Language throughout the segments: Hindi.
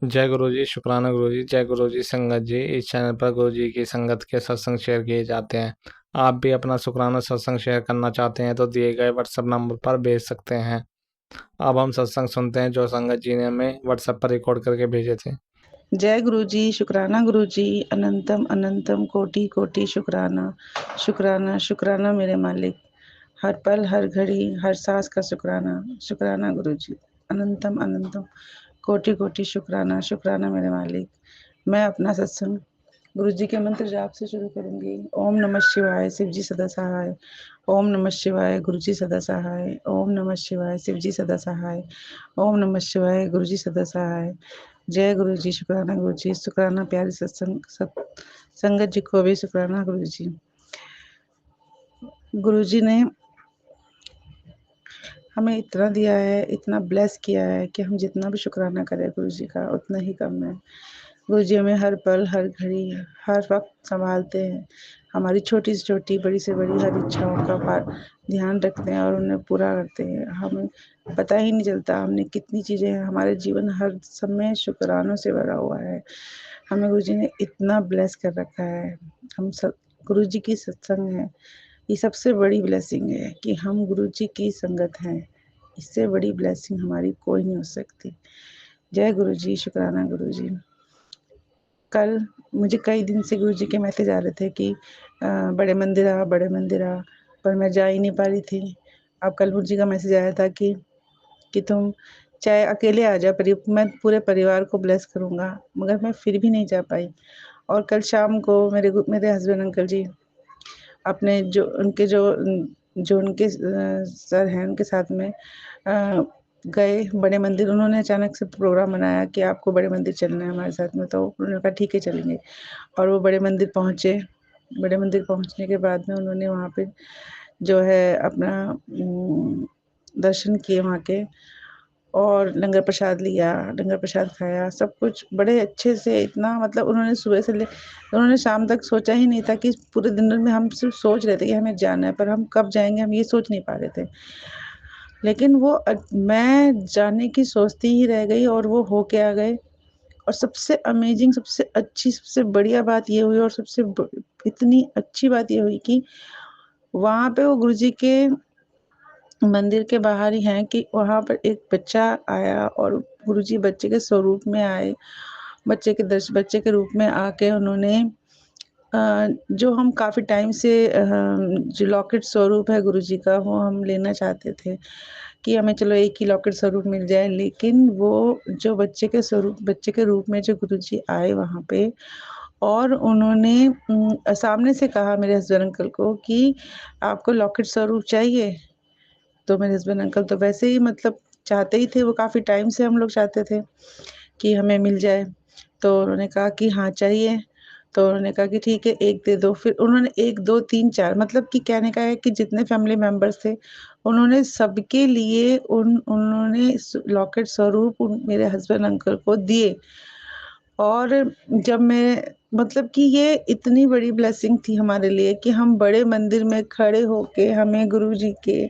जय गुरु जी, शुक्राना गुरु जी। जय गुरु जी संगत जी। इस चैनल पर गुरु जी की संगत के सत्संग शेयर किए जाते हैं। आप भी अपना शुक्राना सत्संग शेयर करना चाहते हैं तो दिए गए व्हाट्सएप नंबर पर भेज सकते हैं। अब हम सत्संग सुनते हैं जो संगत जी ने हमें व्हाट्सएप पर रिकॉर्ड करके भेजे थे। जय गुरु जी, शुक्राना गुरु जी। अनंतम अनंतम कोटि कोटि शुक्राना। शुक्राना शुक्राना मेरे मालिक। हर पल हर घड़ी हर सांस का शुक्राना। शुक्राना गुरु जी। अनंतम अनंतम कोटि कोटि शुक्राना। शुक्राना मेरे मालिक। मैं अपना सत्संग गुरु जी के मंत्र जाप से शुरू करूंगी। ओम नमः शिवाय, शिव जी सदा सहाय। ओम नमः शिवाय, गुरु जी सदा सहाय। ओम नमः शिवाय, शिव जी सदा सहाय। ओम नमः शिवाय, गुरु जी सदा सहाय। जय गुरु जी, शुक्राना गुरु जी। शुक्राना प्यारी सत्संग संगत जी को भी शुक्राना गुरु जी। गुरु जी ने हमें इतना दिया है, इतना ब्लेस किया है कि हम जितना भी शुक्राना करें गुरु जी का उतना ही कम है। गुरु जी हमें हर पल हर घड़ी हर वक्त संभालते हैं। हमारी छोटी से छोटी बड़ी से बड़ी हर इच्छाओं का ध्यान रखते हैं और उन्हें पूरा करते हैं। हमें पता ही नहीं चलता हमने कितनी चीज़ें हैं। हमारे जीवन हर समय शुक्रानों से भरा हुआ है। हमें गुरु जी ने इतना ब्लेस कर रखा है। हम सब गुरु जी की सत्संग है, ये सबसे बड़ी ब्लेसिंग है कि हम गुरु जी की संगत हैं। इससे बड़ी ब्लेसिंग हमारी कोई नहीं हो सकती। जय गुरु जी, शुक्राना गुरु जी। कल मुझे कई दिन से गुरु जी के मैसेज आ रहे थे कि बड़े मंदिर आ, बड़े मंदिर आ, पर मैं जा ही नहीं पा रही थी। अब कल गुरु जी का मैसेज आया था कि तुम चाहे अकेले आ जा, मैं पूरे परिवार को ब्लेस करूँगा, मगर मैं फिर भी नहीं जा पाई। और कल शाम को मेरे हस्बैंड अंकल जी अपने जो उनके सर हैं उनके साथ में गए बड़े मंदिर। उन्होंने अचानक से प्रोग्राम बनाया कि आपको बड़े मंदिर चलना है हमारे साथ में, तो उन्होंने कहा ठीक है चलेंगे। और वो बड़े मंदिर पहुँचे। बड़े मंदिर पहुँचने के बाद में उन्होंने वहाँ पे जो है अपना दर्शन किए वहाँ के, और लंगर प्रसाद लिया, लंगर प्रसाद खाया, सब कुछ बड़े अच्छे से। इतना मतलब उन्होंने शाम तक सोचा ही नहीं था कि पूरे दिन में हम सिर्फ सोच रहे थे कि हमें जाना है, पर हम कब जाएंगे हम ये सोच नहीं पा रहे थे। लेकिन मैं जाने की सोचती ही रह गई और वो होके आ गए। और सबसे अमेजिंग, सबसे अच्छी, सबसे बढ़िया बात ये हुई, और इतनी अच्छी बात ये हुई कि वहाँ पे वो गुरुजी के मंदिर के बाहर ही हैं कि वहाँ पर एक बच्चा आया और गुरुजी बच्चे के स्वरूप में आए। बच्चे के रूप में आके उन्होंने जो हम काफ़ी टाइम से जो लॉकेट स्वरूप है गुरुजी का वो हम लेना चाहते थे कि हमें चलो एक ही लॉकेट स्वरूप मिल जाए। लेकिन वो जो बच्चे के रूप में जो गुरुजी आए वहाँ पे, और उन्होंने सामने से कहा मेरे हस्बैंड अंकल को कि आपको लॉकेट स्वरूप चाहिए? तो मेरे हस्बैंड अंकल तो वैसे ही मतलब चाहते ही थे, वो काफ़ी टाइम से हम लोग चाहते थे कि हमें मिल जाए। तो उन्होंने कहा कि हाँ चाहिए। तो उन्होंने कहा कि ठीक है 1 दे दो। फिर उन्होंने 1, 2, 3, 4 मतलब कि कहने का है कि जितने फैमिली मेंबर्स थे उन्होंने सबके लिए उन्होंने लॉकेट स्वरूप मेरे हस्बैंड अंकल को दिए। और जब मैं मतलब कि ये इतनी बड़ी ब्लेसिंग थी हमारे लिए कि हम बड़े मंदिर में खड़े होके हमें गुरुजी के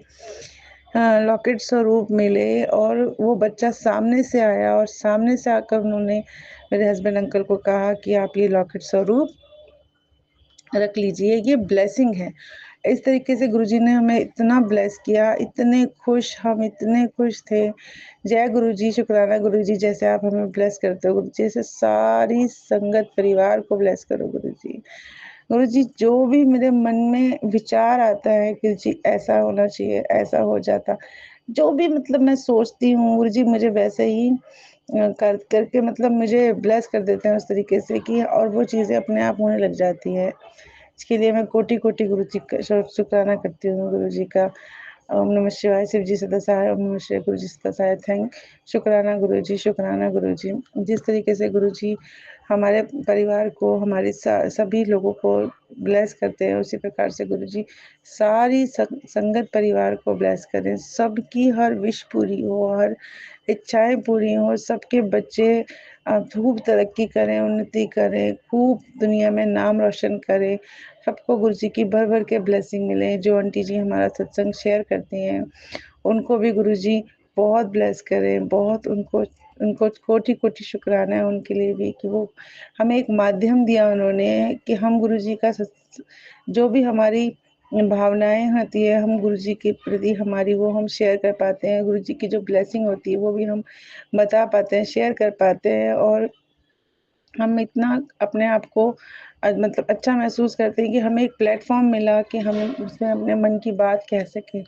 लॉकेट स्वरूप मिले। और वो बच्चा सामने से आया और सामने से आकर उन्होंने मेरे हस्बैंड अंकल को कहा कि आप ये लॉकेट स्वरूप रख लीजिए, ये ब्लेसिंग है। इस तरीके से गुरुजी ने हमें इतना ब्लेस किया, हम इतने खुश थे। जय गुरुजी, शुक्राना गुरुजी। जैसे आप हमें ब्लेस करते हो गुरुजी, ऐसे सारी संगत परिवार को ब्लेस करो गुरुजी। गुरुजी जो भी मेरे मन में विचार आता है कि जी ऐसा होना चाहिए, ऐसा हो जाता, जो भी मतलब मैं सोचती हूँ गुरुजी मुझे वैसे ही करके मतलब मुझे ब्लेस कर देते हैं उस तरीके से कि और वो चीज़ें अपने आप होने लग जाती है। इसके लिए मैं कोटि-कोटि गुरु जी का शुक्राना करती हूँ गुरु जी का। ओम नमः शिवाय, शिव जी सदा सहाय। ओम नमः शिवाय, गुरु जी सदा सहाय। शुक्राना गुरु जी, शुक्राना गुरु जी। जिस तरीके से गुरु जी हमारे परिवार को, हमारे सभी लोगों को ब्लेस करते हैं, उसी प्रकार से गुरु जी सारी संगत परिवार को ब्लेस करें। सबकी हर विश पूरी हो, हर इच्छाएँ पूरी हों, सबके बच्चे खूब तरक्की करें, उन्नति करें, खूब दुनिया में नाम रोशन करें। सबको गुरु जी की भर-भर के ब्लेसिंग मिले। जो आंटी जी हमारा सत्संग शेयर करती हैं, उनको भी गुरु जी बहुत ब्लेस करें, बहुत उनको उनको कोटि-कोटि शुक्राना है उनके लिए भी कि वो हमें एक माध्यम दिया उन्होंने कि हम गुरुजी का जो भी हमारी भावनाएँ होती है, हम गुरुजी के प्रति हमारी वो हम शेयर कर पाते हैं। गुरुजी की जो ब्लेसिंग होती है, वो भी हम बता पाते हैं, शेयर कर पाते हैं और हम इतना अपने आप को मतलब अच्छा महसूस करते हैं कि हमें एक प्लेटफ़ॉर्म मिला कि हम उसमें अपने मन की बात कह सकें।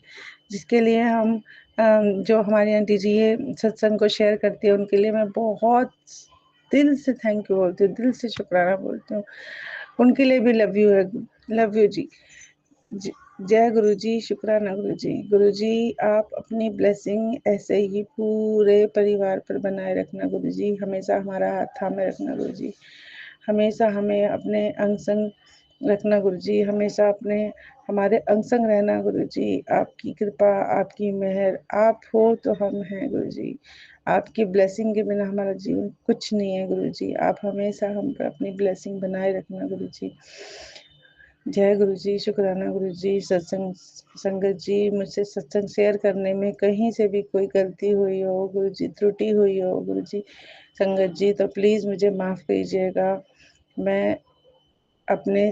जिसके लिए हम जो हमारी आंटी जी ये सत्संग को शेयर करती है, उनके लिए मैं बहुत दिल से थैंक यू बोलती हूँ, दिल से शुक्राना बोलती हूँ। उनके लिए भी लव यू है, लव यू जी। ज जय गुरुजी, शुक्राना गुरुजी। गुरुजी आप अपनी ब्लेसिंग ऐसे ही पूरे परिवार पर बनाए रखना गुरुजी, हमेशा हमारा हाथ थामे रखना गुरुजी। हमेशा हमें अपने अंग संग रखना गुरुजी, हमेशा अपने हमारे अंग संग रहना गुरुजी। आपकी कृपा, आपकी मेहर, आप हो तो हम हैं गुरुजी। आपकी ब्लेसिंग के बिना हमारा जीवन कुछ नहीं है गुरुजी। आप हमेशा हम पर अपनी ब्लेसिंग बनाए रखना गुरुजी। जय गुरुजी, शुक्राना गुरुजी। सत्संग संगत जी, मुझसे सत्संग शेयर करने में कहीं से भी कोई गलती हुई हो गुरुजी, त्रुटि हुई हो गुरुजी, संगत जी तो प्लीज़ मुझे माफ़ कीजिएगा। मैं अपने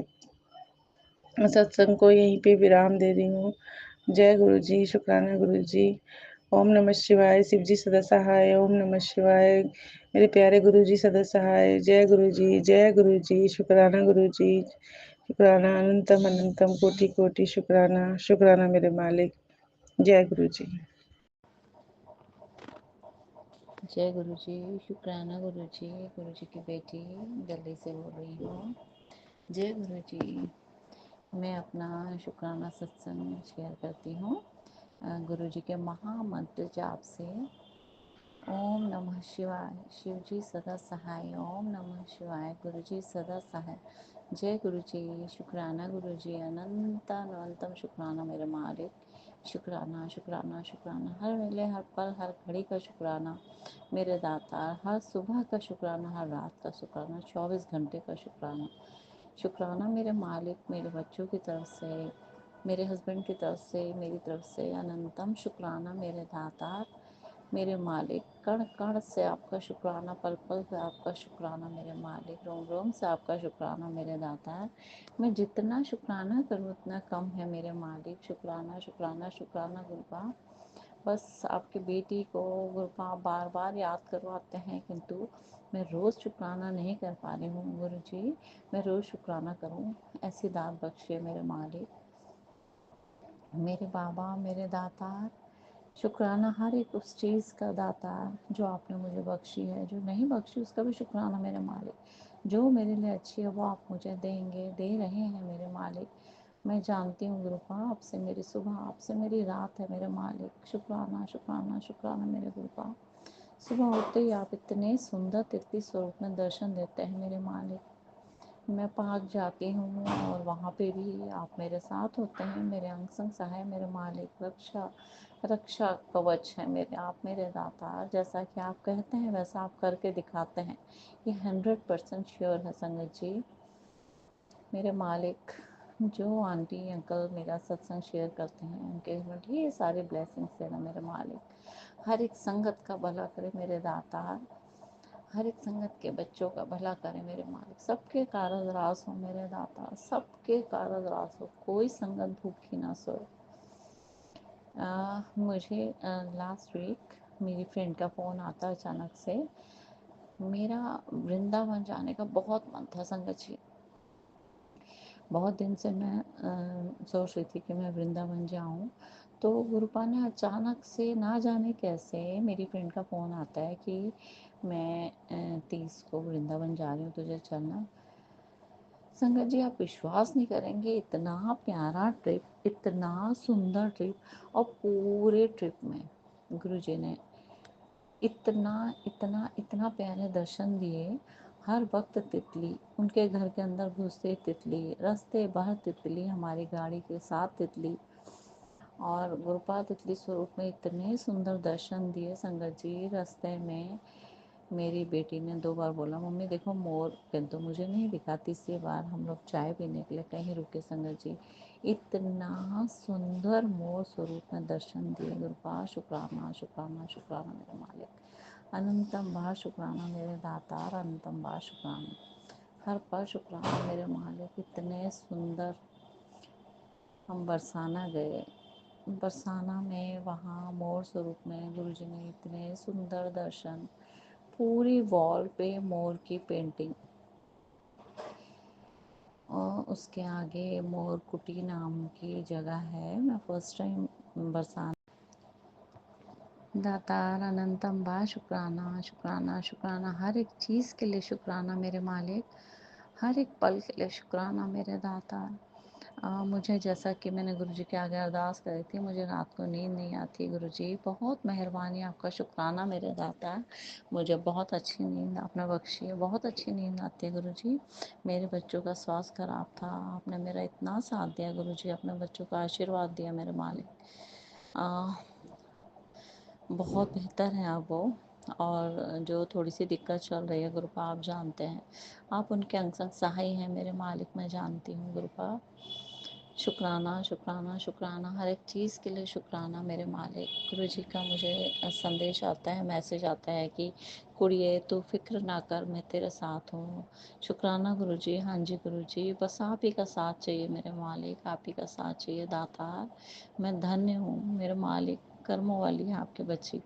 सत्संग को यहीं पे विराम दे रही हूँ। जय गुरुजी, शुक्राना गुरुजी। ओम नमः शिवाय, शिव जी सदा सहाय। ओम नमः शिवाय, मेरे प्यारे गुरुजी सदा सहाय। जय गुरुजी, जय गुरुजी, शुक्राना गुरुजी। शुक्राना अनंतम अनंतम कोटि कोटि शुक्राना, शुक्राना मेरे मालिक। जय गुरुजी। जय गुरु जी, शुक्राना गुरु जी की बेटी दिल्ली से बोल रही हूँ। जय गुरु जी, मैं अपना शुक्राना सत्संग शेयर करती हूँ गुरु जी के महामंत्र जाप से। ओम नमः शिवाय, शिव जी सदा सहाय। ओम नमः शिवाय, गुरु जी सदा सहाय। जय गुरु जी, शुक्राना गुरु जी, अनंत अनंतम शुक्राना मेरे मालिक। शुक्राना शुक्राना शुक्राना, हर वेले हर पल हर घड़ी का शुक्राना मेरे दाता। हर सुबह का शुक्राना, हर रात का शुक्राना, 24 घंटे का शुक्राना। शुक्राना मेरे मालिक, मेरे बच्चों की तरफ से, मेरे हस्बैंड की तरफ से, मेरी तरफ से अनंतम शुक्राना मेरे दाता, मेरे मालिक। कण कण से आपका शुक्राना, पल पल से आपका शुक्राना मेरे मालिक, रोम रोम से आपका शुक्राना मेरे दाता। मैं जितना शुक्राना करूँ उतना कम है मेरे मालिक। शुक्राना शुक्राना शुक्राना गुरुपा। बस आपकी बेटी को गुरुपा बार बार याद करवाते हैं, किंतु मैं रोज़ शुक्राना नहीं कर पा रही हूँ गुरु जी। मैं रोज़ शुक्राना करूँ, ऐसी दात बख्शे मेरे मालिक, मेरे बाबा, मेरे दाता। शुक्राना हर एक उस चीज़ का दाता जो आपने मुझे बख्शी है, जो नहीं बख्शी उसका भी शुक्राना मेरे मालिक। जो मेरे लिए अच्छी है वो आप मुझे देंगे, दे रहे हैं मेरे मालिक। मैं जानती हूँ गुरुपा, आपसे मेरी सुबह, आपसे मेरी रात है मेरे मालिक। शुक्राना शुक्राना शुक्राना मेरे गुरुपा। सुबह उठते ही आप इतने सुंदर तिथि स्वरूप में दर्शन देते हैं मेरे मालिक। मैं पार्क जाती हूँ और वहाँ पे भी आप मेरे साथ होते हैं, मेरे अंग संग सहाय मेरे मालिक। रक्षा रक्षा कवच है मेरे, आप मेरे दाता। जैसा कि आप कहते हैं वैसा आप करके दिखाते हैं, ये 100% श्योर है संगत जी मेरे मालिक। जो आंटी अंकल मेरा सत्संग शेयर करते हैं उनके घर ढेर सारे ब्लेसिंग्स देना मेरे मालिक। हर एक संगत का भला करे मेरे दाता, हर एक संगत के बच्चों का भला करे मेरे मालिक। सबके कारज रास हो मेरे दाता, सबके कारज रास हो, कोई संगत भूखी ना सोए। मुझे लास्ट वीक मेरी फ्रेंड का फ़ोन आता अचानक से। मेरा वृंदावन जाने का बहुत मन था संगत जी। बहुत दिन से मैं सोच रही थी कि मैं वृंदावन जाऊं, तो गुरुपा ने अचानक से ना जाने कैसे मेरी फ्रेंड का फ़ोन आता है कि मैं 30 को वृंदावन जा रही हूँ, तुझे चलना। संगत जी आप विश्वास नहीं करेंगे, इतना प्यारा ट्रिप, इतना सुंदर ट्रिप, और पूरे ट्रिप में गुरु जी ने इतना इतना इतना प्यारे दर्शन दिए। हर वक्त तितली, उनके घर के अंदर घुसते तितली, रास्ते भर तितली, हमारी गाड़ी के साथ तितली, और गुरुपा तितली स्वरूप में इतने सुंदर दर्शन दिए संगत जी। रास्ते में मेरी बेटी ने 2 बार बोला मम्मी देखो मोर, किंतु मुझे नहीं दिखा। तीसरी बार हम लोग चाय पीने के लिए कहीं रुके संगत जी, इतना सुंदर मोर स्वरूप में दर्शन दिए गुरुपा। शुक्राना शुक्राना शुक्राना मेरे मालिक। अनंतम बार शुक्राना मेरे दातार, अनंतम बार शुक्राना, हर पल शुक्राना मेरे मालिक। इतने सुंदर हम बरसाना गए, बरसाना में वहाँ मोर स्वरूप में गुरुजी ने इतने सुंदर दर्शन, पूरी वॉल पे मोर की पेंटिंग, और उसके आगे मोर कुटी नाम की जगह है। मैं फर्स्ट टाइम बरसाना, दातार अनंतम बा शुक्राना शुक्राना शुक्राना, हर एक चीज़ के लिए शुक्राना मेरे मालिक, हर एक पल के लिए शुक्राना मेरे दातार। मुझे जैसा कि मैंने गुरुजी के आगे अरदास करी थी, मुझे रात को नींद नहीं आती गुरुजी, बहुत मेहरबानी, आपका शुक्राना मेरे दातार। मुझे बहुत अच्छी नींद आपने बख्शी है, बहुत अच्छी नींद आती है गुरुजी। मेरे बच्चों का स्वास्थ्य खराब था, आपने मेरा इतना साथ दिया गुरुजी, अपने बच्चों का आशीर्वाद दिया मेरे मालिक। बहुत बेहतर हैं अब वो, और जो थोड़ी सी दिक्कत चल रही है गुरुपा, आप जानते हैं, आप उनके अंग संग सहाय हैं मेरे मालिक, मैं जानती हूँ गुरुपा। शुक्राना शुक्राना शुक्राना, हर एक चीज़ के लिए शुक्राना मेरे मालिक। गुरुजी का मुझे संदेश आता है, मैसेज आता है कि कुड़िए तू फिक्र ना कर, मैं तेरे साथ हूँ। शुक्राना गुरुजी, हाँ जी गुरुजी, बस आप ही का साथ चाहिए मेरे मालिक, आप ही का साथ चाहिए दातार। मैं धन्य हूँ मेरे मालिक, कर्मों वाली है आपके बच्ची,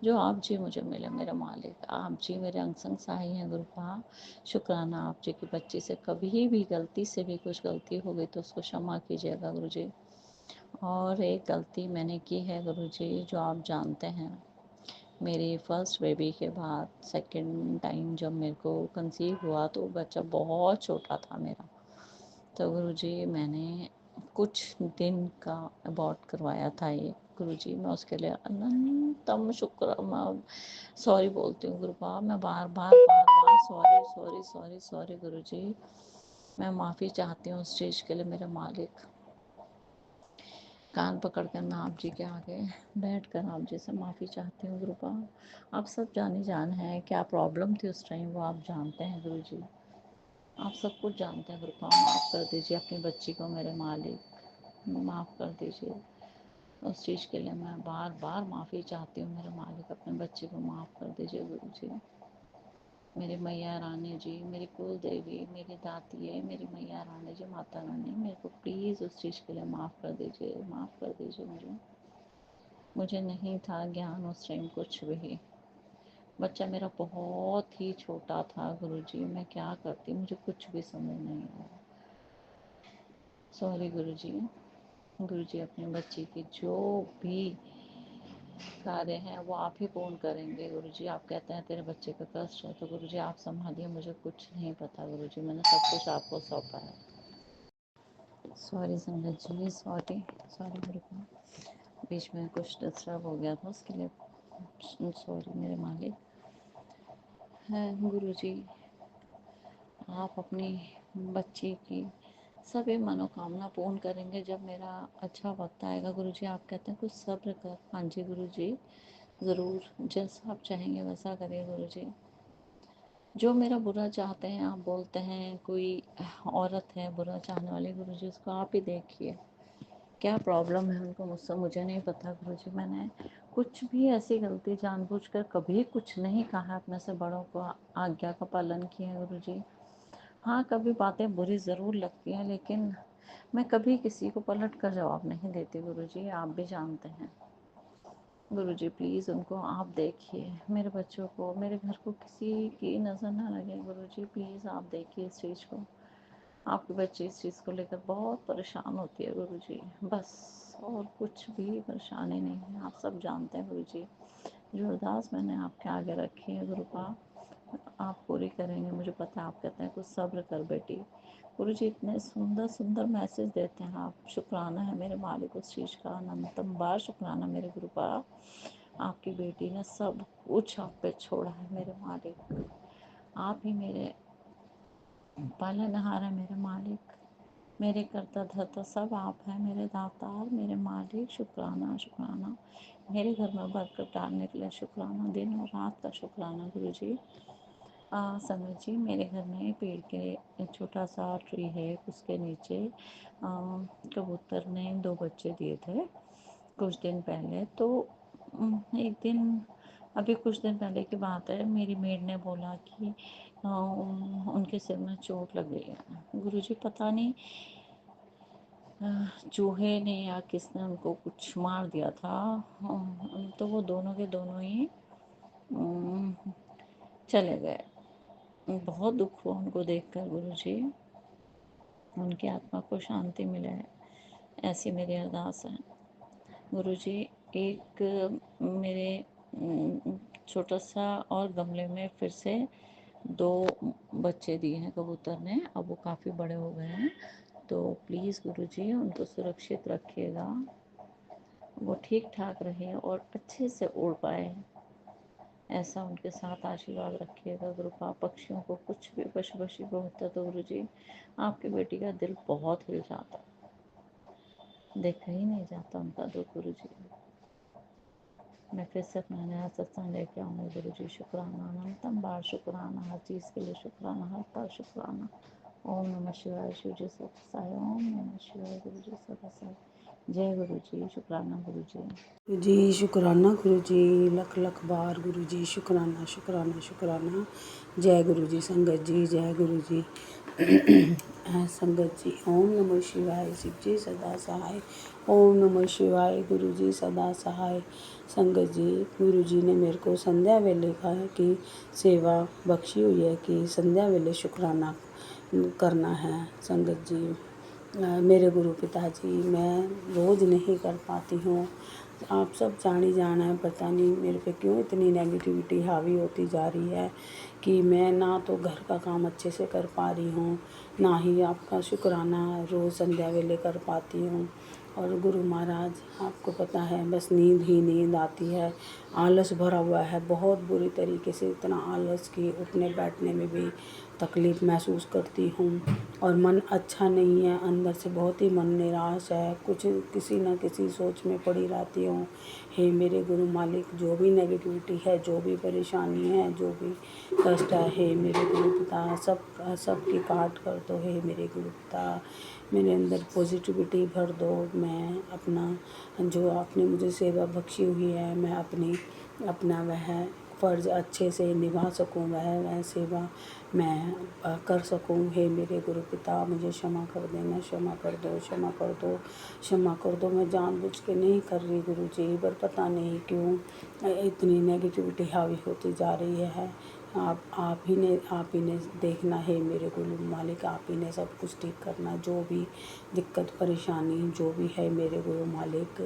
जो आप जी मुझे मिले मेरे मालिक, आप जी मेरे अंग संग सहाय हैं गुरुपा। शुक्राना आप जी की बच्ची से कभी भी गलती से भी कुछ गलती हो गई तो उसको क्षमा कीजिएगा गुरुजी। और एक गलती मैंने की है गुरुजी, जो आप जानते हैं, मेरी फर्स्ट बेबी के बाद सेकंड टाइम जब मेरे को कंसीव हुआ तो बच्चा बहुत छोटा था मेरा, तो गुरुजी मैंने कुछ दिन का अबॉर्ट करवाया था ये गुरुजी, मैं उसके लिए अनंतम शुक्र, मैं सॉरी बोलती हूँ गुरुपा, मैं बार बार सॉरी सॉरी सॉरी सॉरी गुरुजी, मैं माफ़ी चाहती हूँ उस चीज़ के लिए मेरे मालिक। कान पकड़ कर मैं आप जी के आगे बैठ कर आप जी से माफ़ी चाहती हूँ गुरुपा। आप सब जाने जान है, क्या प्रॉब्लम थी उस टाइम वो आप जानते हैं गुरुजी, आप सब कुछ जानते हैं गुरुपा। माफ़ कर दीजिए अपनी बच्ची को मेरे मालिक, माफ़ कर दीजिए उस चीज़ के लिए, मैं बार बार माफ़ी चाहती हूँ मेरे मालिक, अपने बच्चे को माफ़ कर दीजिए गुरुजी। मेरी मैया रानी जी, मेरी कुल देवी, मेरी दाती है, मेरी मैया रानी जी, माता रानी, मेरे को प्लीज़ उस चीज़ के लिए माफ़ कर दीजिए, माफ़ कर दीजिए मुझे नहीं था ज्ञान उस टाइम कुछ भी, बच्चा मेरा बहुत ही छोटा था गुरुजी, मैं क्या करती मुझे कुछ भी समझ नहीं आया। सॉरी गुरुजी। गुरुजी अपने बच्चे की जो भी कार्य हैं वो आप ही पूर्ण करेंगे गुरुजी। आप कहते हैं तेरे बच्चे का कष्ट है, तो गुरुजी आप संभालिए, मुझे कुछ नहीं पता गुरुजी, मैंने सब कुछ आपको सौंपा है। सॉरी संगत जी, सॉरी सॉरी गुरुजी, बीच में कुछ डिस्टर्ब हो गया था, उसके लिए सॉरी मेरे मालिक। है गुरुजी, आप अपनी बच्ची की सभी मनोकामना पूर्ण करेंगे जब मेरा अच्छा वक्त आएगा गुरुजी। आप कहते हैं कुछ सब्र कर, हाँ जी गुरुजी, ज़रूर, जैसा आप चाहेंगे वैसा करिए गुरुजी। जो मेरा बुरा चाहते हैं, आप बोलते हैं कोई औरत है बुरा चाहने वाली गुरुजी, उसको आप ही देखिए, क्या प्रॉब्लम है उनको मुझसे, मुझे नहीं पता गुरुजी। मैंने कुछ भी ऐसी गलती जानबूझकर कभी कुछ नहीं कहा, अपने से बड़ों को आज्ञा का पालन किया गुरुजी। हाँ, कभी बातें बुरी ज़रूर लगती हैं, लेकिन मैं कभी किसी को पलट कर जवाब नहीं देती गुरुजी, आप भी जानते हैं गुरुजी। प्लीज़ उनको आप देखिए, मेरे बच्चों को, मेरे घर को किसी की नज़र ना लगे गुरुजी, प्लीज़ आप देखिए इस चीज़ को। आपके बच्चे इस चीज़ को लेकर बहुत परेशान होती है गुरुजी, बस, और कुछ भी परेशानी नहीं है, आप सब जानते हैं गुरुजी। जो अरदास मैंने आपके आगे रखी है गुरुपा, आप पूरी करेंगे मुझे पता है। आप कहते हैं कुछ सब्र कर बेटी, गुरुजी इतने सुंदर सुंदर मैसेज देते हैं आप, शुक्राना है मेरे मालिक उस चीज़ का, अनंतम बार शुक्राना मेरे गुरुपा। आपकी बेटी ने सब कुछ आप पे छोड़ा है मेरे मालिक, आप ही मेरे पालनहार है मेरे मालिक, मेरे करता धरता सब आप हैं मेरे दातार, मेरे मालिक। शुक्राना शुक्राना, मेरे घर में बरकत डालने के लिए शुक्राना, दिन और रात का शुक्राना गुरुजी। संगत जी, मेरे घर में पेड़ के एक छोटा सा ट्री है, उसके नीचे कबूतर ने 2 बच्चे दिए थे कुछ दिन पहले। तो एक दिन अभी कुछ दिन पहले की बात है, मेरी मेड ने बोला कि उनके सिर में चोट लग गई है। गुरुजी पता नहीं चूहे ने या किसने उनको कुछ मार दिया था। तो वो दोनों के दोनों ही चले गए। बहुत दुख हुआ उनको देखकर गुरुजी, उनकी आत्मा को शांति मिले, ऐसी मेरी अरदास है गुरुजी। एक मेरे छोटा सा और गमले में फिर से 2 बच्चे दिए हैं कबूतर ने, अब वो काफ़ी बड़े हो गए हैं। तो प्लीज़ गुरुजी उनको सुरक्षित रखिएगा, वो ठीक ठाक रहे और अच्छे से उड़ पाए, ऐसा उनके साथ आशीर्वाद रखिएगा गुरुपा। पक्षियों को कुछ भी पशु पक्षी को होता तो गुरुजी आपकी बेटी का दिल बहुत हिल जाता, देखा ही नहीं जाता उनका दुख गुरुजी। मैं फिर से अपना नया सत्संग लेके आऊँगी गुरुजी। शुक्राना, अनंतम बार शुक्राना, हर चीज़ के लिए शुक्राना, हर पल शुक्राना। ओम नमः शिवाय। शिव जी सत्साई। ओम नमः शिवाय। गुरु जी सत्साई। जय गुरु जी। शुक्राना गुरु जी। जी शुक्राना गुरु जी, लख लख बार गुरु जी शुक्राना शुक्राना शुक्राना। जय गुरु जी संगत जी, जय गुरु जी संगत जी। ओम नमः शिवाय। शिव जी सदा सहाय। ओम नमः शिवाय। गुरु जी सदा सहाय। संगत जी, गुरु जी ने मेरे को संध्या वेले का की सेवा बख्शी हुई है कि संध्या वेले शुक्राना करना है। संगत जी, मेरे गुरु पिताजी मैं रोज़ नहीं कर पाती हूँ। आप सब जान ही जाना है, पता नहीं मेरे पे क्यों इतनी नेगेटिविटी हावी होती जा रही है कि मैं ना तो घर का काम अच्छे से कर पा रही हूँ, ना ही आपका शुक्राना रोज़ संध्या वेले कर पाती हूँ। और गुरु महाराज आपको पता है बस नींद ही नींद आती है, आलस भरा हुआ है बहुत बुरी तरीके से, इतना आलस कि उठने बैठने में भी तकलीफ़ महसूस करती हूँ और मन अच्छा नहीं है, अंदर से बहुत ही मन निराश है, कुछ किसी न किसी सोच में पड़ी रहती हूँ। हे मेरे गुरु मालिक, जो भी नेगेटिविटी है, जो भी परेशानी है, जो भी कष्ट है, हे मेरे गुरु पिता सब की काट कर दो। हे मेरे गुरु पिता मेरे अंदर पॉजिटिविटी भर दो। मैं अपना जो आपने मुझे सेवा बख्शी हुई है, मैं अपना वह फ़र्ज़ अच्छे से निभा सकूँ, वह सेवा मैं कर सकूँ। हे मेरे गुरु पिता मुझे क्षमा कर देना, क्षमा कर दो, क्षमा कर दो, क्षमा कर दो। मैं जानबूझ के नहीं कर रही गुरु जी, पर पता नहीं क्यों इतनी नेगेटिविटी हावी होती जा रही है। आप ही ने देखना है मेरे गुरु मालिक, आप ही ने सब कुछ ठीक करना। जो भी दिक्कत परेशानी जो भी है मेरे गुरु मालिक,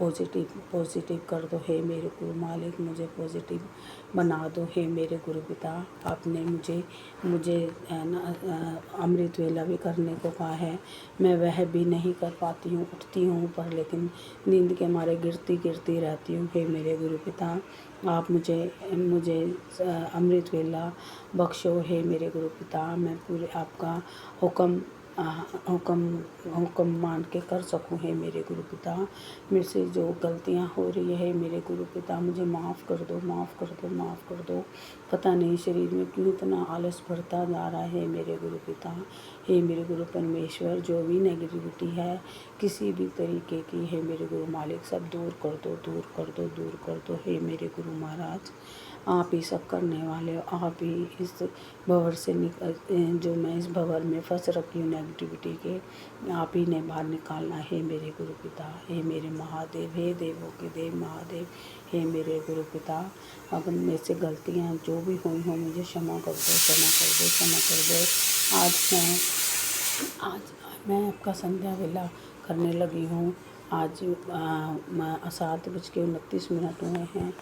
पॉजिटिव कर दो। हे मेरे गुरु मालिक मुझे पॉजिटिव बना दो। हे मेरे गुरु पिता आपने मुझे अमृत वेला भी करने को कहा है, मैं वह भी नहीं कर पाती हूँ, उठती हूँ पर लेकिन नींद के मारे गिरती रहती हूँ। हे मेरे गुरु पिता आप मुझे अमृत वेला बख्शो। हे मेरे गुरु पिता मैं पूरे आपका हुक्म हुक्म मान के कर सकूँ। हे मेरे गुरु पिता मेरे से जो गलतियाँ हो रही है मेरे गुरु पिता मुझे माफ़ कर दो, माफ़ कर दो, माफ़ कर दो। पता नहीं शरीर में क्यों इतना आलस बढ़ता जा रहा है मेरे गुरु पिता। हे मेरे गुरु परमेश्वर जो भी नेगेटिविटी है किसी भी तरीके की है मेरे गुरु मालिक सब दूर कर दो, दूर कर दो, दूर कर दो। हे मेरे गुरु महाराज आप ही सब करने वाले हो, आप ही इस भंवर से जो मैं इस भंवर में फंस रखी हूँ नेगेटिविटी के, आप ही ने बाहर निकालना है मेरे गुरु पिता। हे मेरे महादेव, हे देवों के देव महादेव, हे मेरे गुरु पिता अगर मेरे से गलतियाँ जो भी हुई हों मुझे क्षमा कर दो, क्षमा कर दो, क्षमा कर दो। आज मैं आपका संध्या वेला करने लगी हूँ। आज 7:29 हुए हैं।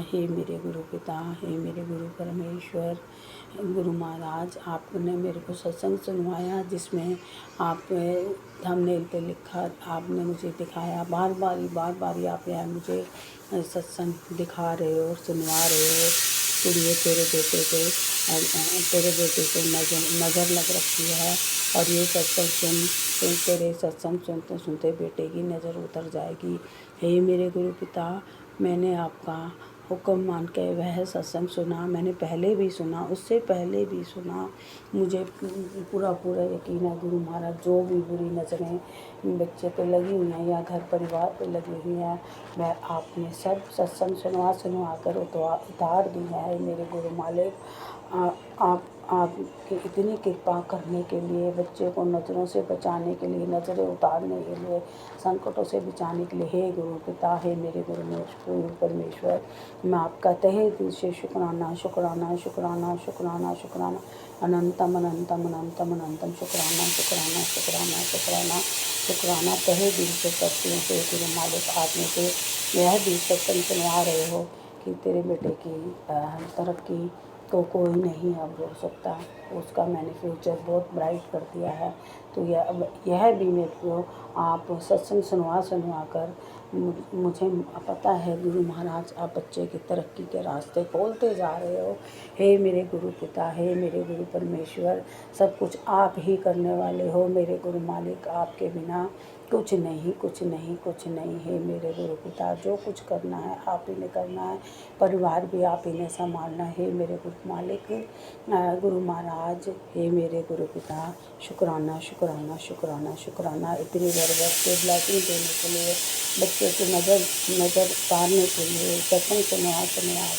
हे मेरे गुरु पिता, हे मेरे गुरु परमेश्वर, गुरु महाराज आपने मेरे को सत्संग सुनवाया जिसमें आप थंबनेल पे लिखा, आपने मुझे दिखाया बार बार आप यार मुझे सत्संग दिखा रहे हो, सुनवा रहे हो। कुड़िए तेरे बेटे को नज़र लग रखी है और ये सत्संग तेरे सत्संग सुनते सुनते बेटे की नज़र उतर जाएगी। हे मेरे गुरु पिता मैंने आपका हुक्म मान के वह सत्संग सुना। मैंने पहले भी सुना, उससे पहले भी सुना। मुझे पूरा पूरा यकीन है गुरु महाराज जो भी बुरी नज़रें बच्चे पे लगी हुई हैं या घर परिवार पे लगी हुई हैं, मैं आपने सब सत्संग सुनवा कर उतार दी है मेरे गुरु मालिक। आप इतनी कृपा करने के लिए, बच्चे को नज़रों से बचाने के लिए, नज़रें उतारने के लिए, संकटों से बचाने के लिए, हे गुरु पिता, हे मेरे गुरु परमेश्वर, मैं आपका तहे दिल से शुक्राना शुक्राना शुक्राना शुक्राना शुक्राना अनंतम अनंतम अनंतम अनंतम शुक्राना शुक्राना शुक्राना शुक्राना शुक्राना तहे दिल से करती हूँ। हे गुरु मालिक, आप में से यह भी सत्संग सुनवा रहे हो कि तेरे बेटे की तरक्की तो कोई नहीं अब रोक सकता, उसका मैंने फ्यूचर बहुत ब्राइट कर दिया है। तो यह भी मेरे को आप सत्संग सुनवा कर मुझे पता है गुरु महाराज आप बच्चे की तरक्की के रास्ते खोलते जा रहे हो। हे मेरे गुरु पिता, हे मेरे गुरु परमेश्वर, सब कुछ आप ही करने वाले हो मेरे गुरु मालिक। आपके बिना कुछ नहीं कुछ नहीं कुछ नहीं। हे मेरे गुरु पिता, जो कुछ करना है आप ही ने करना है, परिवार भी आप ही ने संभालना है। हे मेरे गुरु मालिक, गुरु महाराज, हे मेरे गुरु पिता, शुक्राना शुक्राना शुक्राना शुक्राना इतनी ज़रूरत के ब्लेसिंग देने के लिए, बच्चे की नज़र उतारने के लिए, सत्संग सुनवा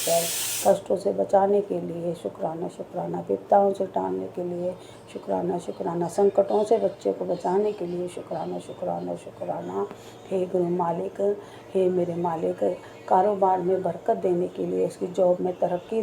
कर कष्टों से बचाने के लिए शुक्राना शुक्राना, विपदाओं से टालने के लिए शुक्राना शुक्राना, संकटों से बच्चे को बचाने के लिए शुक्राना शुक्राना शुक्राना। हे गुरु मालिक, हे मेरे मालिक, कारोबार में बरकत देने के लिए, उसकी जॉब में तरक्की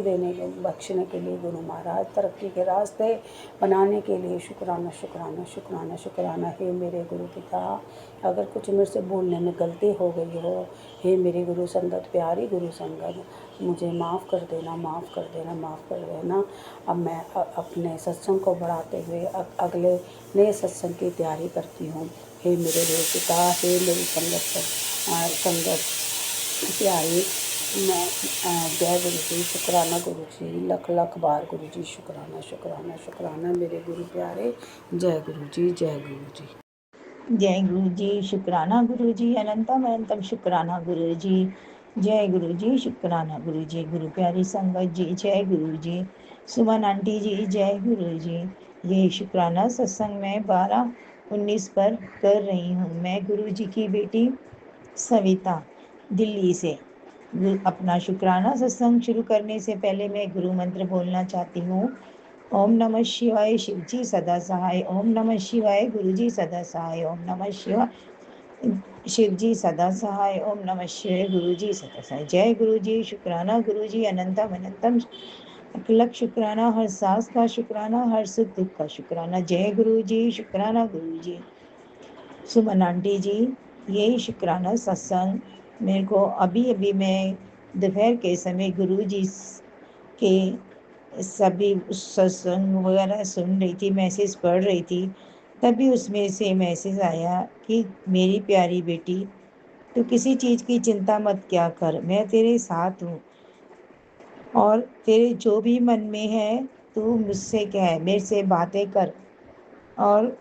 बख्शने के लिए गुरु महाराज, तरक्की के रास्ते बनाने के लिए शुक्राना शुक्राना शुक्राना शुक्राना। हे मेरे गुरु पिता, अगर कुछ मेरे से बोलने में गलती हो गई हो, हे मेरी गुरु संगत, प्यारी गुरु संगत, मुझे माफ़ कर देना, माफ़ कर देना, माफ़ कर देना। अब मैं अपने सत्संग को बढ़ाते हुए अगले नए सत्संग की तैयारी करती हूँ। हे मेरे गुरु पिता, हे मेरी संगत प्यारी, मैं जय गुरु जी, शुक्राना गुरु जी, लख लख बार गुरु जी, शुक्राना शुक्राना शुक्राना मेरे गुरु प्यारे। जय गुरु जी, जय गुरु जी। जय गुरु जी, शुक्राना गुरु जी, अनंतम अनंतम शुक्राना गुरु जी। जय गुरु जी, शुक्राना गुरु जी, गुरु प्यारी संगत जी, जय गुरु जी। सुमन आंटी जी, जय गुरु जी। ये शुक्राना सत्संग मैं 12-19 पर कर रही हूँ। मैं गुरु जी की बेटी सविता, दिल्ली से। अपना शुक्राना सत्संग शुरू करने से पहले मैं गुरु मंत्र बोलना चाहती हूँ। ओम नमः शिवाय, शिव जी सदा सहाय। ओम नमः शिवाय, गुरु जी सदा सहाय। ओम नमः शिवाय, शिव जी सदा सहाय। ओम नमः शिवाय, गुरु जी सदा सहाय। जय गुरु जी, शुक्राना गुरु जी, अनंतम अनंतम लख शुक्राना, हर सांस का शुक्राना, हर सुख दुख का शुक्राना। जय गुरु जी, शुक्राना गुरु जी। सुमन आंटी जी, यही शुक्राना सत्संग मेरे को अभी मैं दोपहर के समय गुरु जी के सभी सत्संग वगैरह सुन रही थी, मैसेज पढ़ रही थी, तभी उसमें से मैसेज आया कि मेरी प्यारी बेटी, तू किसी चीज़ की चिंता मत क्या कर, मैं तेरे साथ हूँ और तेरे जो भी मन में है तू मुझसे कह, मेरे से बातें कर और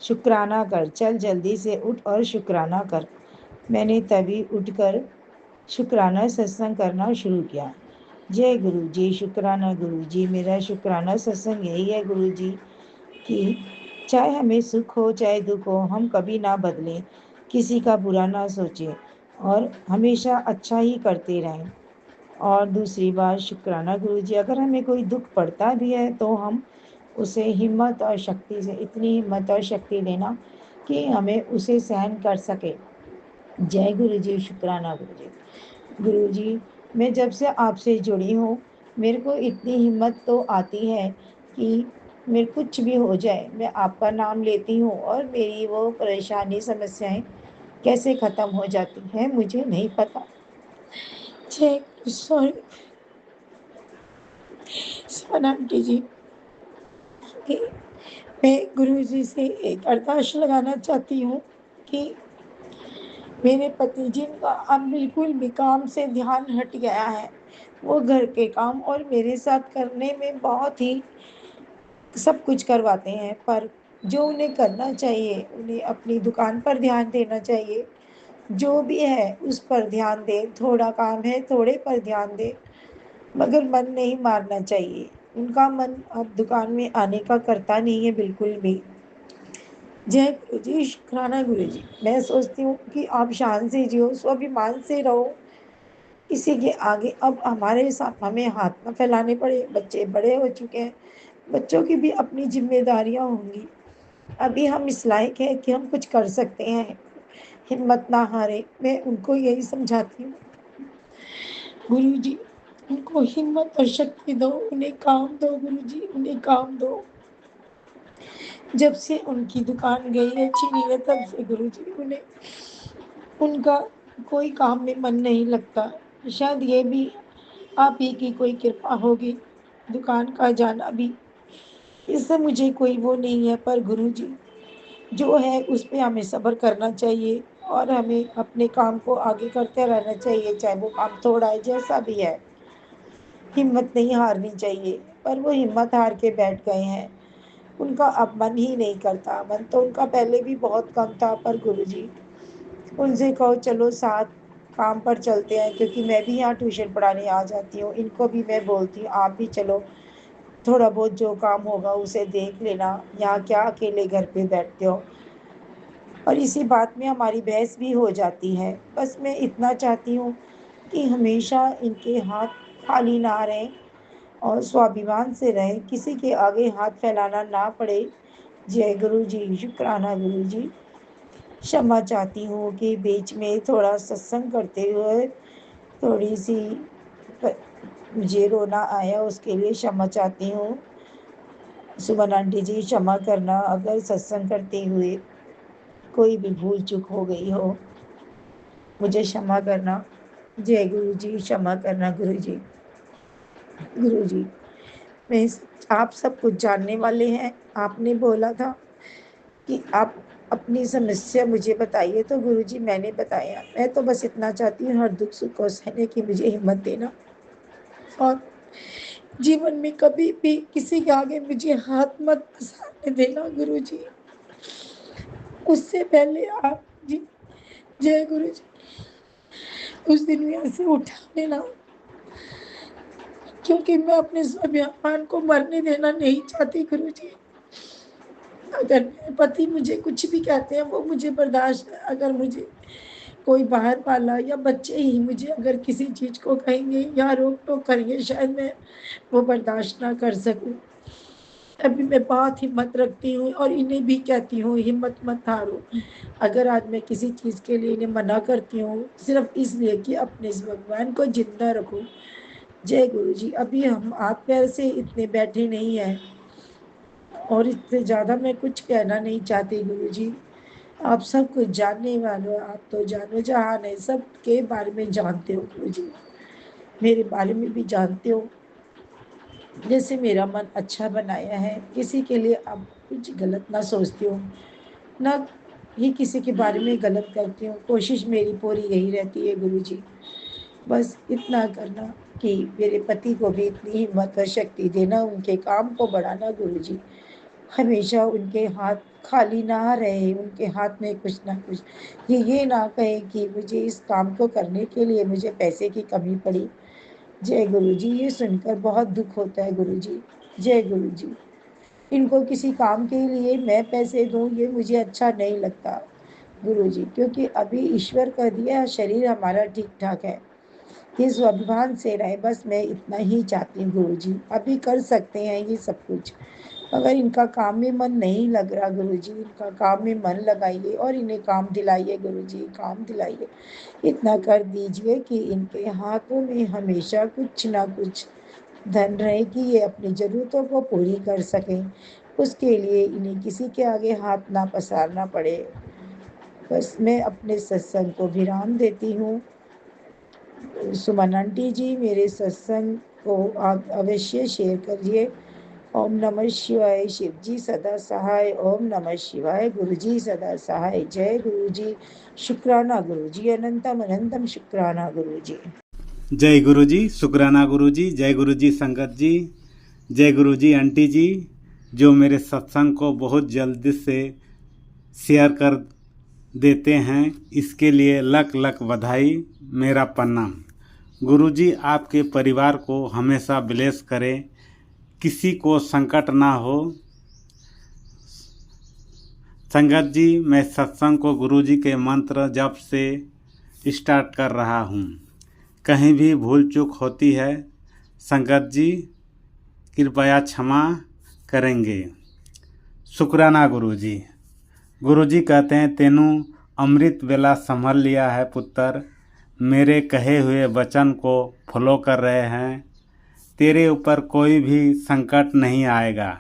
शुक्राना कर, चल जल्दी से उठ और शुक्राना कर। मैंने तभी उठकर शुक्राना सत्संग करना शुरू किया। जय गुरु जी, शुक्राना गुरु जी। मेरा शुक्राना सत्संग यही है गुरु जी कि चाहे हमें सुख हो चाहे दुख हो, हम कभी ना बदलें, किसी का बुरा ना सोचें और हमेशा अच्छा ही करते रहें। और दूसरी बात, शुक्राना गुरु जी, अगर हमें कोई दुख पड़ता भी है तो हम उसे हिम्मत और शक्ति से, इतनी हिम्मत और शक्ति देना कि हमें उसे सहन कर सके। जय गुरु जी, शुक्राना गुरु जी। गुरु जी, मैं जब से आपसे जुड़ी हूँ, मेरे को इतनी हिम्मत तो आती है कि मेरे कुछ भी हो जाए, मैं आपका नाम लेती हूँ और मेरी वो परेशानी समस्याएं कैसे ख़त्म हो जाती हैं मुझे नहीं पता। जय सॉरी सोनांटी जी, कि मैं गुरु जी से एक अरदास लगाना चाहती हूँ कि मेरे पति जिनका अब बिल्कुल भी काम से ध्यान हट गया है, वो घर के काम और मेरे साथ करने में बहुत ही सब कुछ करवाते हैं, पर जो उन्हें करना चाहिए, उन्हें अपनी दुकान पर ध्यान देना चाहिए, जो भी है उस पर ध्यान दे, थोड़ा काम है थोड़े पर ध्यान दे, मगर मन नहीं मारना चाहिए। उनका मन अब दुकान में आने का करता नहीं है बिल्कुल भी। जय गुरु जी, शुक्राना गुरु जी। मैं सोचती हूँ कि आप शान से जियो, स्वाभिमान से रहो। किसी के आगे अब हमारे साथ हमें हाथ न फैलाने पड़े। बच्चे बड़े हो चुके हैं, बच्चों की भी अपनी जिम्मेदारियां होंगी। अभी हम इस लायक है कि हम कुछ कर सकते हैं। हिम्मत ना हारे, मैं उनको यही समझाती हूँ। गुरु जी, उनको हिम्मत और शक्ति दो, उन्हें काम दो गुरु जी, उन्हें काम दो। जब से उनकी दुकान गई है चीनी में, तब से गुरु जी उन्हें उनका कोई काम में मन नहीं लगता। शायद ये भी आप ही की कोई कृपा होगी, दुकान का जाना भी। इससे मुझे कोई वो नहीं है, पर गुरु जी जो है उस पे हमें सब्र करना चाहिए और हमें अपने काम को आगे करते रहना चाहिए, चाहे वो काम थोड़ा है जैसा भी है। हिम्मत नहीं हारनी चाहिए, पर वो हिम्मत हार के बैठ गए हैं। उनका अब मन ही नहीं करता। मन तो उनका पहले भी बहुत कम था, पर गुरुजी उनसे कहो चलो साथ काम पर चलते हैं, क्योंकि मैं भी यहाँ ट्यूशन पढ़ाने आ जाती हूँ। इनको भी मैं बोलती हूँ आप भी चलो, थोड़ा बहुत जो काम होगा उसे देख लेना, यहाँ क्या अकेले घर पे बैठते हो। और इसी बात में हमारी बहस भी हो जाती है। बस मैं इतना चाहती हूँ कि हमेशा इनके हाथ खाली ना रहें और स्वाभिमान से रहें, किसी के आगे हाथ फैलाना ना पड़े। जय गुरु जी, शुक्राना गुरु जी। क्षमा चाहती हूँ कि बीच में थोड़ा सत्संग करते हुए थोड़ी सी मुझे रोना आया, उसके लिए क्षमा चाहती हूँ। सुमन आंटी जी क्षमा करना, अगर सत्संग करते हुए कोई भी भूल चूक हो गई हो, मुझे क्षमा करना। जय गुरु जी, क्षमा करना गुरु जी। गुरु जी, मैं आप सब कुछ जानने वाले हैं। आपने बोला था कि आप अपनी समस्या मुझे बताइए, तो गुरुजी मैंने बताया। मैं तो बस इतना चाहती हूँ हर दुख सुख को सहने की मुझे हिम्मत देना, और जीवन में कभी भी किसी के आगे मुझे हाथ मत पसारने देना गुरुजी। उससे पहले आप जी, जय गुरुजी, उस दिन में ऐसे उठा लेना, क्योंकि मैं अपने स्वाभिमान को मरने देना नहीं चाहती गुरुजी। अगर मेरे पति मुझे कुछ भी कहते हैं वो मुझे बर्दाश्त है। अगर मुझे कोई बाहर वाला या बच्चे ही मुझे अगर किसी चीज को कहेंगे या रोक टोक करेंगे, शायद मैं वो बर्दाश्त ना कर सकूं। अभी मैं बहुत हिम्मत रखती हूँ और इन्हें भी कहती हूँ हिम्मत मत हारो। अगर आज मैं किसी चीज के लिए इन्हें मना करती हूँ सिर्फ इसलिए कि अपने इस भगवान को जिंदा रखो। जय गुरु जी, अभी हम हाथ पैर से इतने बैठे नहीं है और इससे ज्यादा मैं कुछ कहना नहीं चाहती गुरु जी। आप सब कुछ जानने वाले हो, आप तो जानो जहान है, सब के बारे में जानते हो गुरु जी, मेरे बारे में भी जानते हो। जैसे मेरा मन अच्छा बनाया है, किसी के लिए अब कुछ गलत ना सोचती हूँ, ना ही किसी के बारे में गलत करती हूँ। कोशिश मेरी पूरी यही रहती है गुरु जी, बस इतना करना कि मेरे पति को भी इतनी हिम्मत और शक्ति देना, उनके काम को बढ़ाना गुरु जी। हमेशा उनके हाथ खाली ना रहे, उनके हाथ में कुछ ना कुछ, ये ना कहे कि मुझे इस काम को करने के लिए मुझे पैसे की कमी पड़ी। जय गुरु जी, ये सुनकर बहुत दुख होता है गुरु जी। जय गुरु जी, इनको किसी काम के लिए मैं पैसे दूं ये मुझे अच्छा नहीं लगता गुरु जी, क्योंकि अभी ईश्वर का दिया शरीर हमारा ठीक ठाक है। ये स्वाभिमान से रहे, बस मैं इतना ही चाहती हूँ गुरु जी। अभी कर सकते हैं ये सब कुछ, अगर इनका काम में मन नहीं लग रहा गुरु जी, इनका काम में मन लगाइए और इन्हें काम दिलाइए गुरु जी, काम दिलाइए। इतना कर दीजिए कि इनके हाथों में हमेशा कुछ ना कुछ धन रहे कि ये अपनी ज़रूरतों को पूरी कर सकें। उसके लिए इन्हें किसी के आगे हाथ ना पसारना पड़े। बस मैं अपने सत्संग को विराम देती हूँ। सुमन आंटी जी, मेरे सत्संग को आप अवश्य शेयर करिए। ओम नमः शिवाय, शिव जी सदा सहाय। ओम नमः शिवाय, गुरु जी सदा सहाय। जय गुरु जी, शुक्राना गुरु जी, अनंतम अनंतम शुक्राना गुरु जी। जय गुरु जी, शुक्राना गुरु जी। जय गुरु जी संगत जी। जय गुरु जी आंटी जी, जो मेरे सत्संग को बहुत जल्दी से शेयर कर देते हैं, इसके लिए लख लख बधाई, मेरा प्रणाम। गुरुजी आपके परिवार को हमेशा ब्लेस करें, किसी को संकट ना हो। संगत जी, मैं सत्संग को गुरुजी के मंत्र जप से स्टार्ट कर रहा हूँ। कहीं भी भूल चूक होती है, संगत जी कृपया क्षमा करेंगे। शुक्राना गुरुजी। गुरुजी कहते हैं, तेनू अमृत वेला संभल लिया है पुत्र, मेरे कहे हुए वचन को फॉलो कर रहे हैं, तेरे ऊपर कोई भी संकट नहीं आएगा,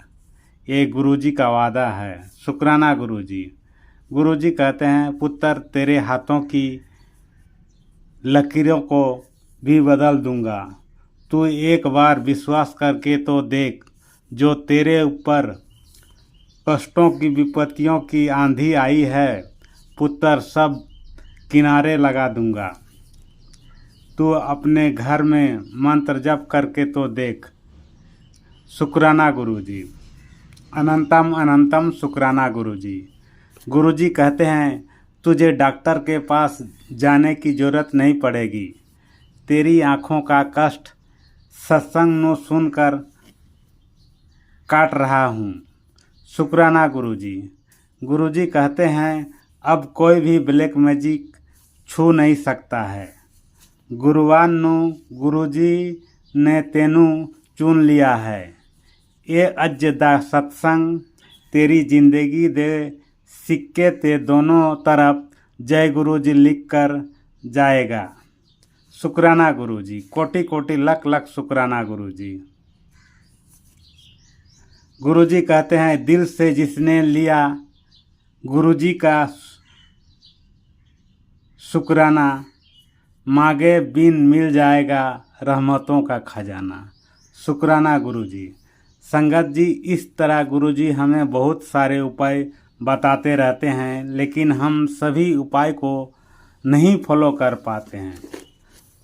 ये गुरुजी का वादा है। शुक्राना गुरुजी। गुरुजी कहते हैं, पुत्र तेरे हाथों की लकीरों को भी बदल दूंगा, तू एक बार विश्वास करके तो देख, जो तेरे ऊपर कष्टों की विपत्तियों की आंधी आई है पुत्र, सब किनारे लगा दूंगा। तू अपने घर में मंत्र जप करके तो देख। शुक्राना गुरुजी। अनंतम अनंतम शुक्राना गुरुजी। गुरुजी कहते हैं, तुझे डॉक्टर के पास जाने की ज़रूरत नहीं पड़ेगी, तेरी आँखों का कष्ट सत्संग नो सुनकर काट रहा हूँ। शुक्राना गुरुजी। गुरुजी कहते हैं, अब कोई भी ब्लैक मैजिक छू नहीं सकता है। गुरुवान नु गुरुजी ने तेनू चुन लिया है, ये अज दा सत्संग तेरी जिंदगी दे सिक्के ते दोनों तरफ जय गुरुजी लिख कर जाएगा। शुक्राना गुरुजी। कोटि कोटि लख लख शुक्राना गुरुजी। गुरुजी कहते हैं, दिल से जिसने लिया गुरुजी का शुक्राना, मांगे बिन मिल जाएगा रहमतों का खजाना। शुक्राना गुरुजी। संगत जी, इस तरह गुरुजी हमें बहुत सारे उपाय बताते रहते हैं, लेकिन हम सभी उपाय को नहीं फॉलो कर पाते हैं।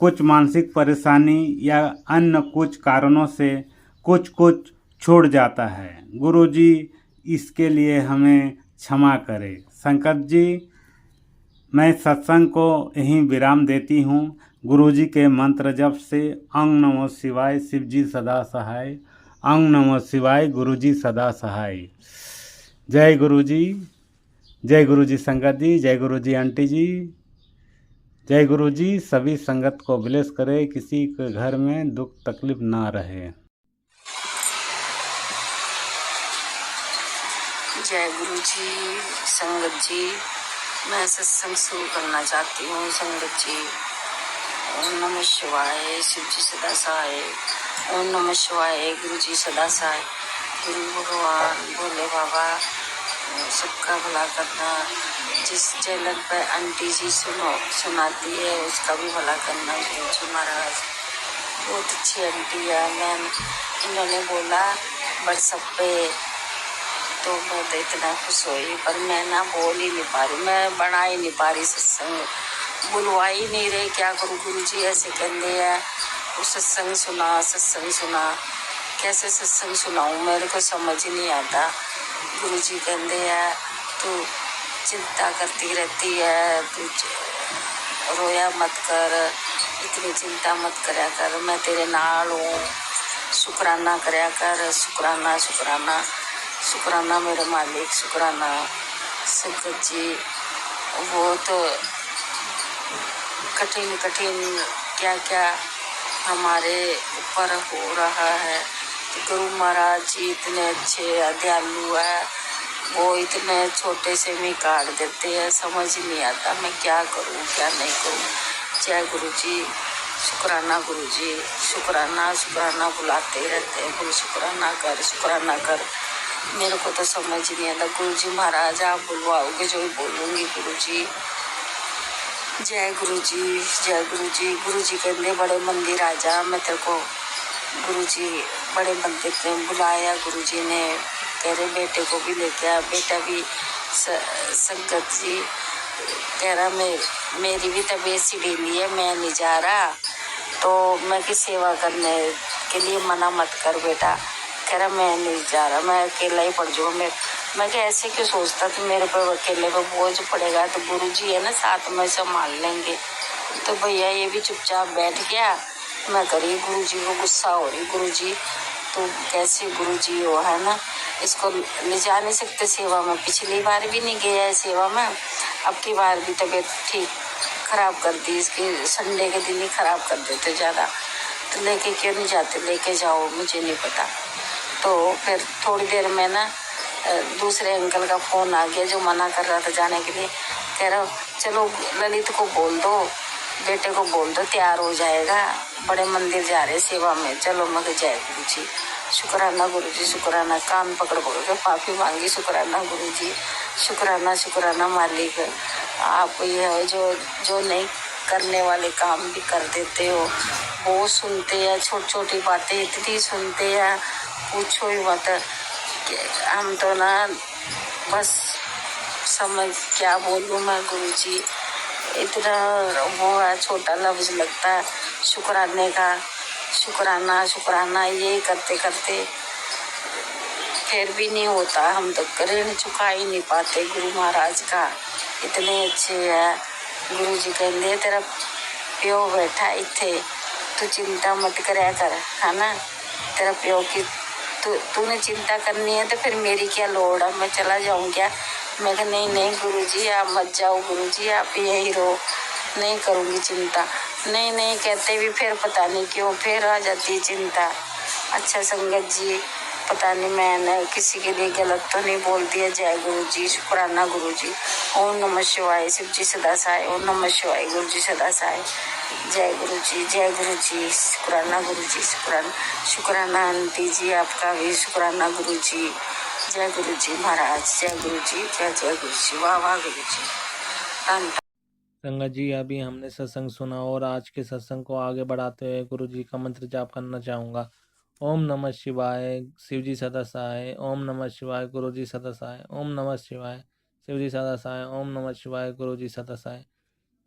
कुछ मानसिक परेशानी या अन्य कुछ कारणों से कुछ छूट जाता है। गुरुजी इसके लिए हमें क्षमा करें। संकट जी, मैं सत्संग को यहीं विराम देती हूँ। गुरुजी के मंत्र जप से अंग नमो शिवाय, शिव जी सदा सहाय। अंग नमो शिवाय, गुरुजी सदा सहाय। जय गुरुजी। जय गुरुजी संगत जी। जय गुरुजी आंटी जी। जय गुरुजी। सभी संगत को ब्लेस करे, किसी के घर में दुख तकलीफ ना रहे। जय गुरु जी। संगत जी, मैं सत्संग शुरू करना चाहती हूँ। संगत जी, ओम नमः शिवाय, शिव जी सदा सहाय। ओम नमः शिवाय, गुरु जी सदा सहाय। गुरु भगवान भोले बाबा सबका भला करना। जिस चैनल पर आंटी जी सुनाती है उसका भी भला करना। गुरु जी महाराज बहुत अच्छी आंटी है। इन्होंने बोला व्हाट्सएप पे, तो मैं तो इतना खुश हुई, पर मैं ना बोल ही नहीं पा रही, मैं बना ही नहीं पा रही सत्संग, बुलवा ही नहीं रहे। क्या करूँ गुरु जी, ऐसे कहते हैं वो सत्संग सुना, कैसे सत्संग सुनाऊँ, मेरे को समझ ही नहीं आता। गुरु जी कहते हैं तू चिंता करती रहती है, तू रोया मत कर, इतनी चिंता मत करया कर, मैं तेरे नाल हूँ, शुक्राना करया कर। शुक्राना शुक्राना शुक्राना मेरे मालिक, शुक्राना। संगत जी, बहुत कठिन क्या क्या हमारे ऊपर हो रहा है। तो गुरु महाराज जी इतने अच्छे दयालु है, वो इतने छोटे से भी काट देते हैं, समझ ही नहीं आता मैं क्या करूं क्या नहीं करूं। जय गुरु जी। शुक्राना गुरु जी। शुक्राना बुलाते रहते हैं, गुरु शुक्राना कर। मेरे को तो समझ ही नहीं आता। गुरु जी महाराज आप बुलवाओगे जो ही बोलूँगी। गुरु जी, जय गुरु जी। जय गुरु जी। गुरु जी कहते बड़े मंदिर आ जा, मैं तेरे को गुरु जी बड़े मंदिर में बुलाया। गुरु जी ने कह रहे बेटे को भी लेके आ, बेटा भी संगत जी कह रहा मेरी भी तबीयत सी ढीली है, मैं नहीं जा रहा, तो मैं की सेवा करने के लिए मना मत कर बेटा। कह रहा मैं नहीं जा रहा, मैं अकेला ही पड़ जाऊँ, मैं क्या ऐसे क्यों सोचता था मेरे पर अकेले पे बोझ पड़ेगा, तो गुरुजी है ना साथ में संभाल लेंगे। तो भैया ये भी चुपचाप बैठ गया। मैं करी गुरुजी को गुस्सा हो रही, गुरुजी तो कैसे गुरुजी हो, है ना, इसको ले जा नहीं सकते सेवा में। पिछली बार भी नहीं गया है सेवा में, अब की बार भी तबीयत ठीक खराब कर दी इसकी, संडे के दिन ही खराब कर देते ज़्यादा। तो लेके क्यों नहीं जाते, लेके जाओ, मुझे नहीं पता। तो फिर थोड़ी देर में ना दूसरे अंकल का फोन आ गया जो मना कर रहा था जाने के लिए। कह रहा चलो ललित को बोल दो, बेटे को बोल दो, तैयार हो जाएगा, बड़े मंदिर जा रहे सेवा में, चलो। मैं जय गुरु जी, शुक्राना गुरु जी, शुक्राना। कान पकड़ पकड़ के माफी मांगी, शुक्राना गुरु जी, शुक्राना शुक्राना मालिक, आप ये हो जो जो नहीं करने वाले काम भी कर देते हो। बहुत सुनते हैं, छोटी छोटी बातें इतनी सुनते हैं, पूछो ही मत। हम तो ना बस समझ क्या बोलूँ मैं गुरुजी, इतना वो है, छोटा लफ्ज लगता है शुक्राने का। शुक्राना शुक्राना ये करते करते फिर भी नहीं होता, हम तो ऋण चुका ही नहीं पाते गुरु महाराज का। इतने अच्छे है गुरु जी, कहते तेरा प्यो बैठा इथे, तू चिंता मत करया कर, है ना। तेरा प्यो की तूने चिंता करनी है तो फिर मेरी क्या लोड़ है, मैं चला जाऊँ क्या। मैं कहा नहीं नहीं गुरुजी आप मत जाओ, गुरुजी आप यही रहो, नहीं करूँगी चिंता। नहीं नहीं कहते भी फिर पता नहीं क्यों फिर आ जाती है चिंता। अच्छा संगत जी, पता नहीं मैंने किसी के लिए गलत तो नहीं बोल दिया। जय गुरु जी, शुक्राना गुरु जी। ओम नमः शिवाय, शिव जी सदा सहाय। ओम नमः शिवाय, गुरु जी सदा सहाय। जय गुरु जी, जय गुरु जी, शुक्राना गुरु जी, शुक्राना। शुक्राना आंटी जी, आपका भी शुक्राना गुरु जी। जय गुरु जी महाराज, जय गुरु जी, जय जय गुरु जी, वाह वाह गुरु जी, धन। संगत जी, अभी हमने सत्संग सुना और आज के सत्संग को आगे बढ़ाते हुए गुरु जी का मंत्र जाप करना चाहूँगा। ओम नमः शिवाय, शिव जी सदा सहाय। ओम नमः शिवाय, गुरु जी सदा सहाय। ओम नमः शिवाय, शिव जी सदा सहाय। ओम नमः शिवाय, गुरु जी सदा सहाय।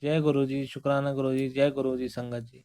जय गुरु जी, शुक्राना गुरु जी, जय गुरु जी संगत जी।